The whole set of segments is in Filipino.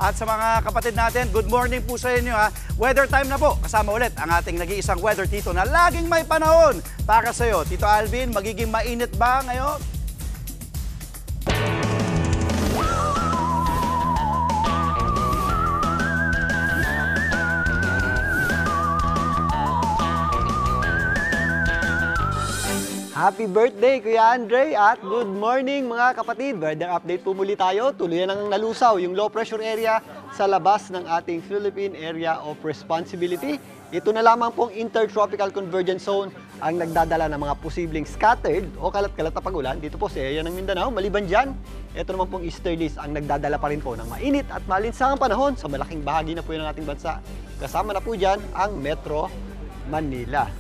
At sa mga kapatid natin, good morning po sa inyo ha. Weather time na po. Kasama ulit ang ating nag-iisang weather tito na laging may panahon para sa iyo. Tito Alvin, magiging mainit ba ngayon? Happy birthday, Kuya Andre, at good morning mga kapatid. Weather update po muli tayo. Tuluyan nang nalusaw yung low pressure area sa labas ng ating Philippine Area of Responsibility. Ito na lamang pong Intertropical Convergence Zone ang nagdadala ng mga posibleng scattered o kalat-kalat na pagulan dito po sa area ng Mindanao. Maliban dyan, ito naman pong easterlies ang nagdadala pa rin po ng mainit at malinsangang panahon sa malaking bahagi na po ng ating bansa. Kasama na po dyan ang Metro Manila.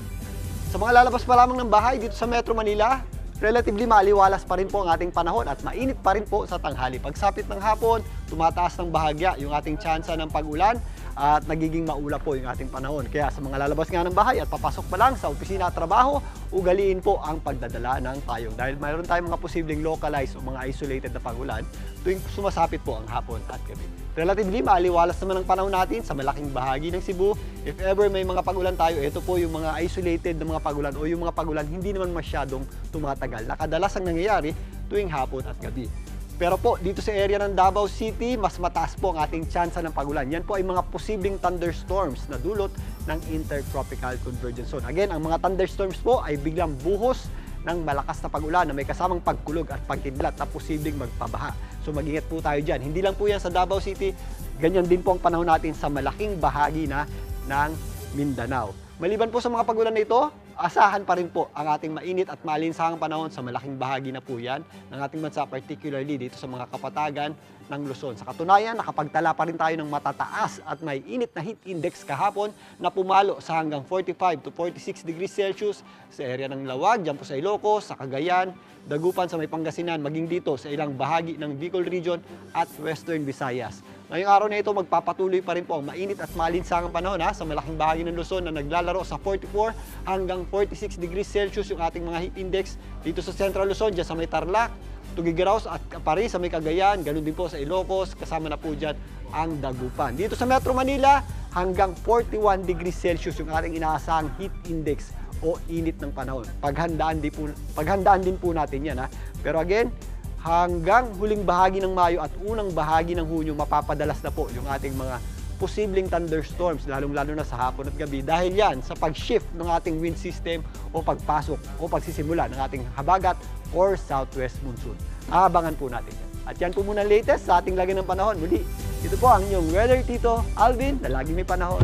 Sa mga lalabas pa lamang ng bahay dito sa Metro Manila, relatively maliwalas pa rin po ang ating panahon at mainit pa rin po sa tanghali. Pagsapit ng hapon, tumataas ng bahagya yung ating tsansa ng pag-ulan at nagiging maulap po yung ating panahon. Kaya sa mga lalabas nga ng bahay at papasok pa lang sa opisina at trabaho, ugaliin po ang pagdadala ng payong. Dahil mayroon tayong mga posibleng localized o mga isolated na pag-ulan tuwing sumasapit po ang hapon at gabi. Relatively maliwalas naman ang panahon natin sa malaking bahagi ng Cebu. If ever may mga pag-ulan tayo, ito po yung mga isolated na mga pag-ulan o yung mga pag-ulan hindi naman masyadong tumatagal. Nakadalas ang nangyayari tuwing hapon at gabi. Pero po, dito sa area ng Davao City, mas mataas po ang ating tsansa ng pag-ulan. Yan po ay mga posibleng thunderstorms na dulot ng Intertropical Convergence Zone. Again, ang mga thunderstorms po ay biglang buhos ng malakas na pag-ulan na may kasamang pagkulog at pagkidlat na posibleng magpabaha. So mag-ingat po tayo dyan. Hindi lang po yan sa Davao City, ganyan din po ang panahon natin sa malaking bahagi na ng Mindanao. Maliban po sa mga pag-ulan na ito, asahan pa rin po ang ating mainit at malinsangang panahon sa malaking bahagi na po yan ng ating bansa, particularly dito sa mga kapatagan ng Luzon. Sa katunayan, nakapagtala pa rin tayo ng matataas at may init na heat index kahapon na pumalo sa hanggang 45 to 46 degrees Celsius sa area ng Lawag, dyan po sa Ilocos, sa Cagayan, Dagupan sa may Pangasinan, maging dito sa ilang bahagi ng Bicol Region at Western Visayas. Ngayong araw na ito, magpapatuloy pa rin po ang mainit at malinsangang panahon sa malaking bahagi ng Luzon na naglalaro sa 44 hanggang 46 degrees Celsius yung ating mga heat index dito sa Central Luzon, dyan sa may Tarlac, Tugigaraw at Apari sa may Cagayan, ganun din po sa Ilocos, kasama na po dyan ang Dagupan. Dito sa Metro Manila, hanggang 41 degrees Celsius yung ating inaasahang heat index o init ng panahon. Paghandaan din po natin yan. Pero again, hanggang huling bahagi ng Mayo at unang bahagi ng Hunyo, mapapadalas na po yung ating mga posibleng thunderstorms, lalong-lalo na sa hapon at gabi. Dahil yan sa pag-shift ng ating wind system o pagpasok o pagsisimula ng ating habagat or southwest monsoon. Aabangan po natin yan. At yan po muna ang latest sa ating lagi ng panahon. Muli, ito po ang inyong weather tito, Alvin, na lagi may panahon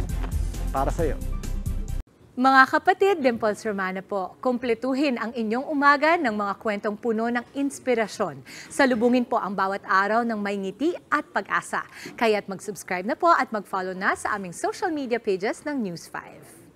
para sa iyo. Mga kapatid, Dimples Romana po, kumpletuhin ang inyong umaga ng mga kwentong puno ng inspirasyon. Salubungin po ang bawat araw ng may ngiti at pag-asa. Kaya't mag-subscribe na po at mag-follow na sa aming social media pages ng News 5.